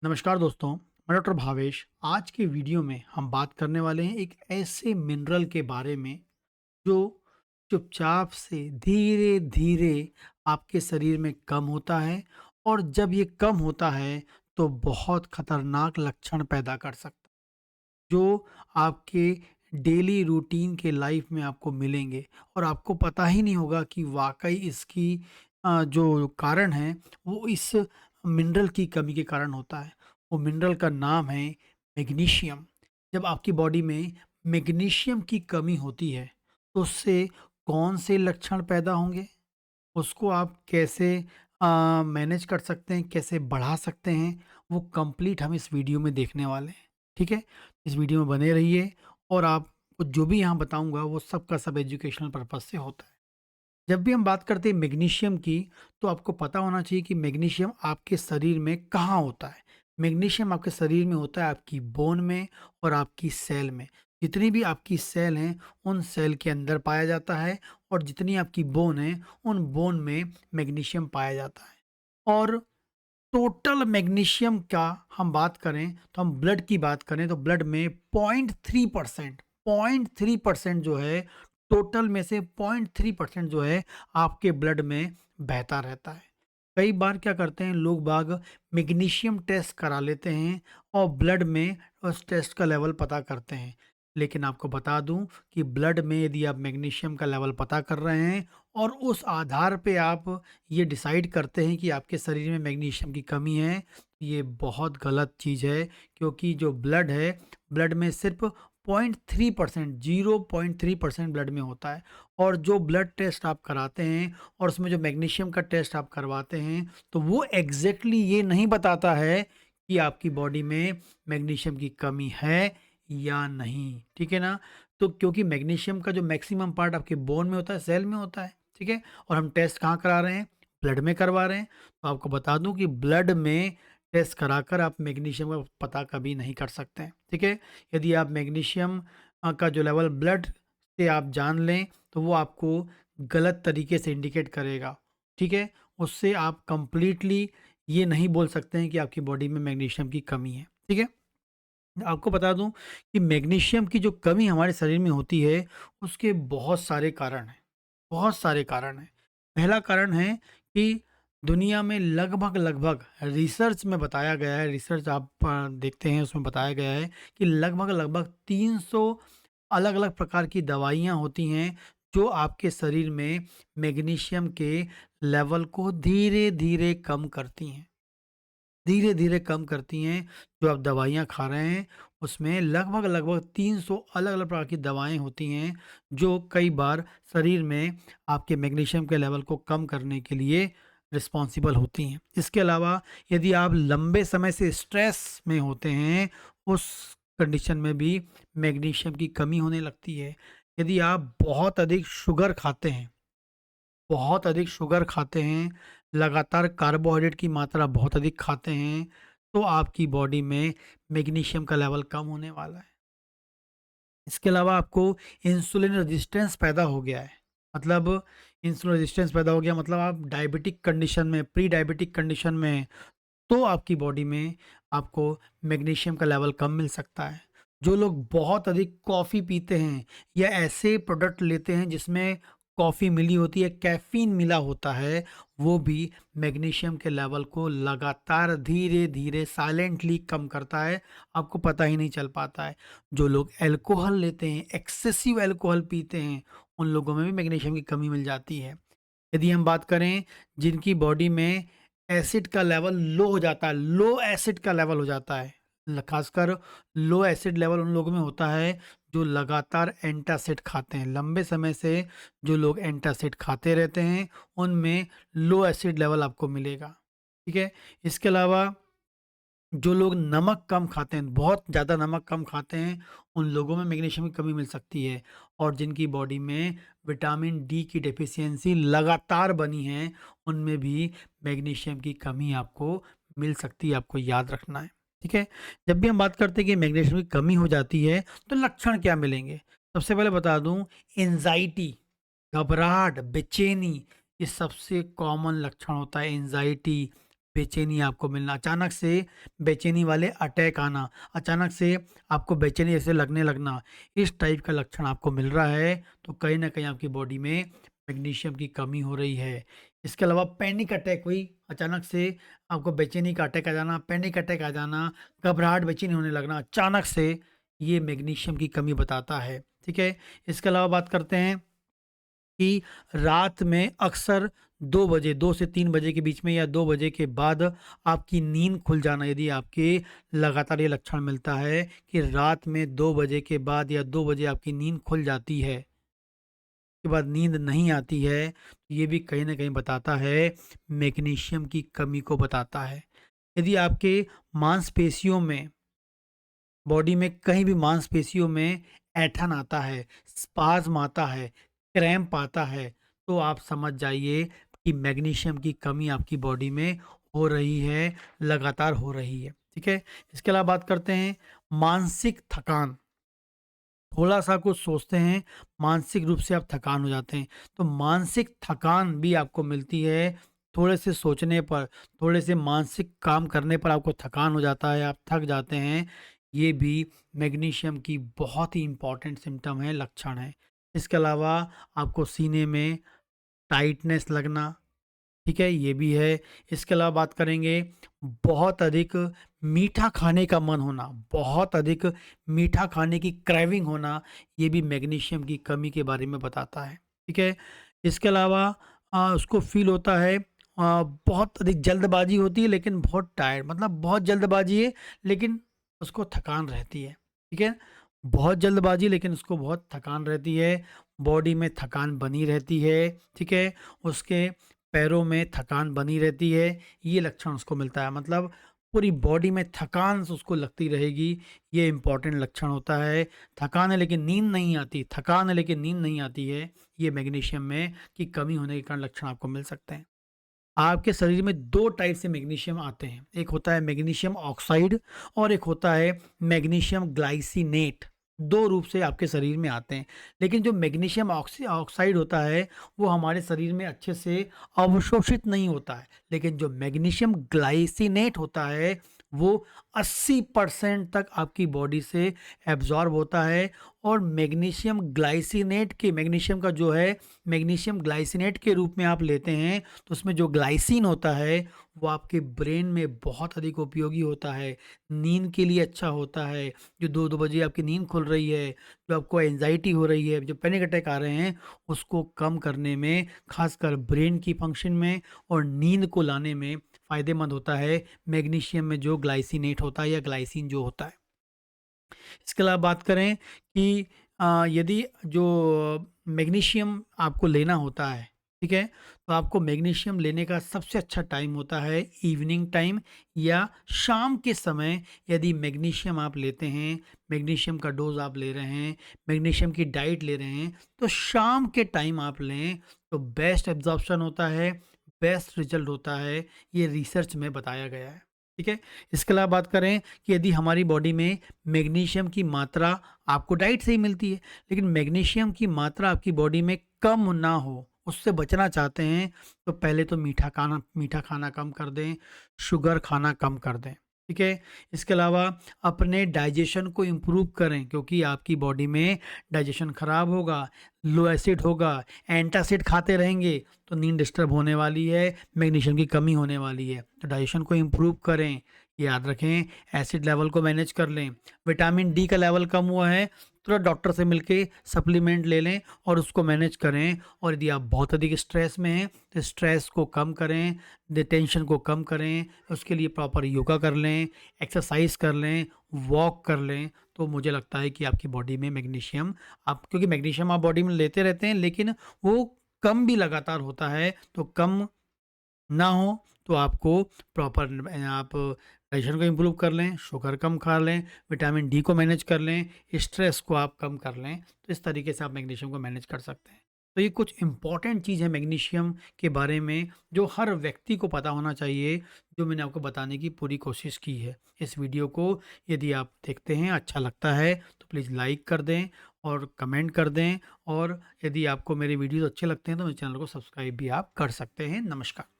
नमस्कार दोस्तों, मैं डॉक्टर भावेश। आज के वीडियो में हम बात करने वाले हैं एक ऐसे मिनरल के बारे में जो चुपचाप से धीरे धीरे आपके शरीर में कम होता है। और जब ये कम होता है तो बहुत खतरनाक लक्षण पैदा कर सकता है, जो आपके डेली रूटीन के लाइफ में आपको मिलेंगे और आपको पता ही नहीं होगा कि वाकई इसकी जो कारण है वो इस मिनरल की कमी के कारण होता है। वो मिनरल का नाम है मैग्नीशियम। जब आपकी बॉडी में मैग्नीशियम की कमी होती है तो उससे कौन से लक्षण पैदा होंगे, उसको आप कैसे मैनेज कर सकते हैं, कैसे बढ़ा सकते हैं, वो कंप्लीट हम इस वीडियो में देखने वाले हैं। ठीक है? इस वीडियो में बने रहिए और आपको जो भी यहाँ बताऊँगा वो सब का सब एजुकेशनल पर्पज़ से होता है। जब भी हम बात करते हैं मैग्नीशियम की, तो आपको पता होना चाहिए कि मैग्नीशियम आपके शरीर में कहाँ होता है। मैग्नीशियम आपके शरीर में होता है आपकी बोन में और आपकी सेल में। जितनी भी आपकी सेल हैं, उन सेल के अंदर पाया जाता है और जितनी आपकी बोन है, उन बोन में मैग्नीशियम पाया जाता है। और टोटल मैग्नीशियम का हम बात करें तो हम ब्लड की बात करें तो ब्लड में 0.3% जो है, टोटल में से 0.3% जो है आपके ब्लड में बहता रहता है। कई बार क्या करते हैं लोग बाग, मैग्नीशियम टेस्ट करा लेते हैं और ब्लड में उस टेस्ट का लेवल पता करते हैं। लेकिन आपको बता दूं कि ब्लड में यदि आप मैग्नीशियम का लेवल पता कर रहे हैं और उस आधार पे आप ये डिसाइड करते हैं कि आपके शरीर में मैग्नीशियम की कमी है, ये बहुत गलत चीज़ है। क्योंकि जो ब्लड है, ब्लड में सिर्फ 0.3%, 0.3% ब्लड में होता है। और जो ब्लड टेस्ट आप कराते हैं और उसमें जो मैग्नीशियम का टेस्ट आप करवाते हैं, तो वो एग्जैक्टली ये नहीं बताता है कि आपकी बॉडी में मैग्नीशियम की कमी है या नहीं। ठीक है ना? तो क्योंकि मैग्नीशियम का जो मैक्सिमम पार्ट आपके बोन में होता है, सेल में होता है। ठीक है? और हम टेस्ट कहाँ करा रहे हैं? ब्लड में करवा रहे हैं। तो आपको बता दूं कि ब्लड में टेस्ट कराकर आप मैग्नीशियम का पता कभी नहीं कर सकते हैं। ठीक है? यदि आप मैग्नीशियम का जो लेवल ब्लड से आप जान लें तो वो आपको गलत तरीके से इंडिकेट करेगा। ठीक है? उससे आप कंप्लीटली ये नहीं बोल सकते हैं कि आपकी बॉडी में मैग्नीशियम की कमी है। ठीक है? आपको बता दूं कि मैग्नीशियम की जो कमी हमारे शरीर में होती है, उसके बहुत सारे कारण हैं। बहुत सारे कारण हैं। पहला कारण है कि दुनिया में लगभग-लगभग रिसर्च में बताया गया है, रिसर्च आप देखते हैं उसमें बताया गया है कि लगभग-लगभग 300 अलग-अलग प्रकार की दवाइयाँ होती हैं, जो आपके शरीर में मैग्नीशियम के लेवल को धीरे-धीरे कम करती हैं। धीरे-धीरे कम करती हैं। जो आप दवाइयाँ खा रहे हैं, उसमें लगभग-लगभग 300 अलग-अलग प्रकार की दवाएँ होती हैं, जो कई बार शरीर में आपके मैग्नीशियम के लेवल को कम करने के लिए रिस्पॉन्सिबल होती हैं। इसके अलावा यदि आप लंबे समय से स्ट्रेस में होते हैं, उस कंडीशन में भी मैग्नीशियम की कमी होने लगती है। यदि आप बहुत अधिक शुगर खाते हैं, बहुत अधिक शुगर खाते हैं, लगातार कार्बोहाइड्रेट की मात्रा बहुत अधिक खाते हैं, तो आपकी बॉडी में मैग्नीशियम का लेवल कम होने वाला है। इसके अलावा आपको इंसुलिन रेजिस्टेंस पैदा हो गया है। मतलब इंसुलिन रेजिस्टेंस पैदा हो गया मतलब आप डायबिटिक कंडीशन में, प्री डायबिटिक कंडीशन में हैं, तो आपकी बॉडी में आपको मैग्नीशियम का लेवल कम मिल सकता है। जो लोग बहुत अधिक कॉफ़ी पीते हैं या ऐसे प्रोडक्ट लेते हैं जिसमें कॉफ़ी मिली होती है, कैफ़ीन मिला होता है, वो भी मैग्नीशियम के लेवल को लगातार धीरे-धीरे साइलेंटली कम करता है, आपको पता ही नहीं चल पाता है। जो लोग अल्कोहल लेते हैं, एक्सेसिव अल्कोहल पीते हैं, उन लोगों में भी मैग्नीशियम की कमी मिल जाती है। यदि हम बात करें जिनकी बॉडी में एसिड का लेवल लो हो जाता है, लो एसिड का लेवल हो जाता है, खासकर लो एसिड लेवल उन लोगों में होता है जो लगातार एंटासिड खाते हैं। लंबे समय से जो लोग एंटासिड खाते रहते हैं, उनमें लो एसिड लेवल आपको मिलेगा। ठीक है? इसके अलावा जो लोग नमक कम खाते हैं, बहुत ज़्यादा नमक कम खाते हैं, उन लोगों में मैग्नीशियम की कमी मिल सकती है। और जिनकी बॉडी में विटामिन डी की डेफिशिएंसी लगातार बनी है, उनमें भी मैग्नीशियम की कमी आपको मिल सकती है, आपको याद रखना है। ठीक है? जब भी हम बात करते हैं कि मैग्नीशियम की कमी हो जाती है, तो लक्षण क्या मिलेंगे? सबसे पहले बता दूँ, एंग्ज़ायटी, घबराहट, बेचैनी, ये सबसे कॉमन लक्षण होता है। एंग्ज़ायटी, बेचैनी आपको मिलना, अचानक से बेचैनी वाले अटैक आना, अचानक से आपको बेचैनी जैसे लगने लगना, इस टाइप का लक्षण आपको मिल रहा है, तो कहीं न कहीं आपकी बॉडी में मैग्नीशियम की कमी हो रही है। इसके अलावा पैनिक अटैक हुई, अचानक से आपको बेचैनी का अटैक आ जाना, पैनिक अटैक आ जाना, घबराहट, बेचैनी होने लगना अचानक से, ये मैग्नीशियम की कमी बताता है, ठीक है? इसके अलावा बात करते हैं कि रात में अक्सर 2 बजे, 2 से 3 बजे के बीच में या 2 बजे के बाद आपकी नींद खुल जाना, यदि आपके लगातार ये लक्षण मिलता है कि रात में 2 बजे के बाद या 2 बजे आपकी नींद खुल जाती है, के बाद नींद नहीं आती है, तो ये भी कहीं न कहीं बताता है, मैग्नीशियम की कमी को बताता है। यदि आपके मांसपेशियों में, बॉडी में कहीं भी मांसपेशियों में ऐंठन आता है, स्पाज़्म आता है, क्रैम्प आता है, तो आप समझ जाइए कि मैग्नीशियम की कमी आपकी बॉडी में हो रही है, लगातार हो रही है, ठीक है? इसके अलावा बात करते हैं मानसिक थकान। थोड़ा-सा कुछ सोचते हैं, मानसिक रूप से आप थकान हो जाते हैं। तो मानसिक थकान भी आपको मिलती है, थोड़े से सोचने पर, थोड़े से मानसिक काम करने पर आपको थकान हो जाता है, आप थक जाते हैं। ये भी मैग्नीशियम की बहुत ही इम्पोर्टेंट सिम्पटम है, लक्षण है। इसके अलावा आपको सीने में टाइटनेस लगना, ठीक है, ये भी है। इसके अलावा बात करेंगे बहुत अधिक मीठा खाने का मन होना, बहुत अधिक मीठा खाने की क्रेविंग होना, ये भी मैग्नीशियम की कमी के बारे में बताता है, ठीक है। इसके अलावा उसको फ़ील होता है, बहुत अधिक जल्दबाज़ी होती है लेकिन बहुत टायर्ड, मतलब बहुत जल्दबाज़ी है लेकिन उसको थकान रहती है, ठीक है। बहुत जल्दबाज़ी लेकिन उसको बहुत थकान रहती है, बॉडी में थकान बनी रहती है, ठीक है। उसके पैरों में थकान बनी रहती है, ये लक्षण उसको मिलता है, मतलब पूरी बॉडी में थकान उसको लगती रहेगी, ये इम्पोर्टेंट लक्षण होता है। थकान है लेकिन नींद नहीं आती, थकान है लेकिन नींद नहीं आती है, ये मैग्नीशियम में की कमी होने के कारण लक्षण आपको मिल सकते हैं। आपके शरीर में 2 टाइप से मैग्नीशियम आते हैं, एक होता है मैग्नीशियम ऑक्साइड और एक होता है मैग्नीशियम ग्लाइसिनेट। 2 रूप से आपके शरीर में आते हैं, लेकिन जो मैग्नीशियम ऑक्साइड होता है, वो हमारे शरीर में अच्छे से अवशोषित नहीं होता है, लेकिन जो मैग्नीशियम ग्लाइसिनेट होता है, वो 80% तक आपकी बॉडी से एब्ज़ॉर्ब होता है और मैग्नीशियम का जो है, मैग्नीशियम ग्लाइसिनेट के रूप में आप लेते हैं, तो उसमें जो ग्लाइसिन होता है वो आपके ब्रेन में बहुत अधिक उपयोगी होता है, नींद के लिए अच्छा होता है। जो 2-2 बजे आपकी नींद खुल रही है, जो आपको एंग्ज़ायटी हो रही है, जो पैनिक अटैक आ रहे हैं, उसको कम करने में, ख़ासकर ब्रेन की फ़ंक्शन में और नींद को लाने में फ़ायदेमंद होता है, मैग्नीशियम में जो ग्लाइसिनेट होता है या ग्लाइसिन जो होता है। इसके अलावा बात करें कि यदि जो मैग्नीशियम आपको लेना होता है, ठीक है? तो आपको मैग्नीशियम लेने का सबसे अच्छा टाइम होता है इवनिंग टाइम या शाम के समय। यदि मैग्नीशियम आप लेते हैं, मैग्नीशियम का डोज़ आप ले रहे हैं, मैग्नीशियम की डाइट ले रहे हैं, तो शाम के टाइम आप लें, तो बेस्ट एब्ज़ॉर्प्शन होता है, बेस्ट रिज़ल्ट होता है, ये रिसर्च में बताया गया है, ठीक है? इसके अलावा बात करें कि यदि हमारी बॉडी में मैग्नीशियम की मात्रा आपको डाइट से ही मिलती है, लेकिन मैग्नीशियम की मात्रा आपकी बॉडी में कम ना हो, उससे बचना चाहते हैं, तो पहले तो मीठा खाना कम कर दें, शुगर खाना कम कर दें, ठीक है? इसके अलावा अपने डाइजेशन को इम्प्रूव करें, क्योंकि आपकी बॉडी में डाइजेशन खराब होगा, लो एसिड होगा, एंटासिड खाते रहेंगे, तो नींद डिस्टर्ब होने वाली है, मैग्नीशियम की कमी होने वाली है। तो डाइजेशन को इम्प्रूव करें, याद रखें, एसिड लेवल को मैनेज कर लें, विटामिन डी का लेवल कम हुआ है, तुरंत डॉक्टर से मिलके सप्लीमेंट ले लें और उसको मैनेज करें। और यदि आप बहुत अधिक स्ट्रेस में हैं, तो स्ट्रेस को कम करें, टेंशन को कम करें, उसके लिए प्रॉपर योगा कर लें, एक्सरसाइज कर लें, वॉक कर लें, तो मुझे लगता है कि आपकी बॉडी में मैग्नीशियम, आप क्योंकि मैग्नीशियम आप बॉडी में लेते रहते हैं, लेकिन वो कम भी लगातार होता है, तो कम ना हो तो आपको प्रॉपर आप डाइजेशन को इम्प्रूव कर लें, शुगर कम खा लें, विटामिन डी को मैनेज कर लें, स्ट्रेस को आप कम कर लें, तो इस तरीके से आप मैग्नीशियम को मैनेज कर सकते हैं। तो ये कुछ इम्पॉर्टेंट चीज़ है मैग्नीशियम के बारे में, जो हर व्यक्ति को पता होना चाहिए, जो मैंने आपको बताने की पूरी कोशिश की है। इस वीडियो को यदि आप देखते हैं, अच्छा लगता है, तो प्लीज़ लाइक कर दें और कमेंट कर दें, और यदि आपको मेरे वीडियोज़ अच्छे लगते हैं, तो मेरे चैनल को सब्सक्राइब भी आप कर सकते हैं। नमस्कार।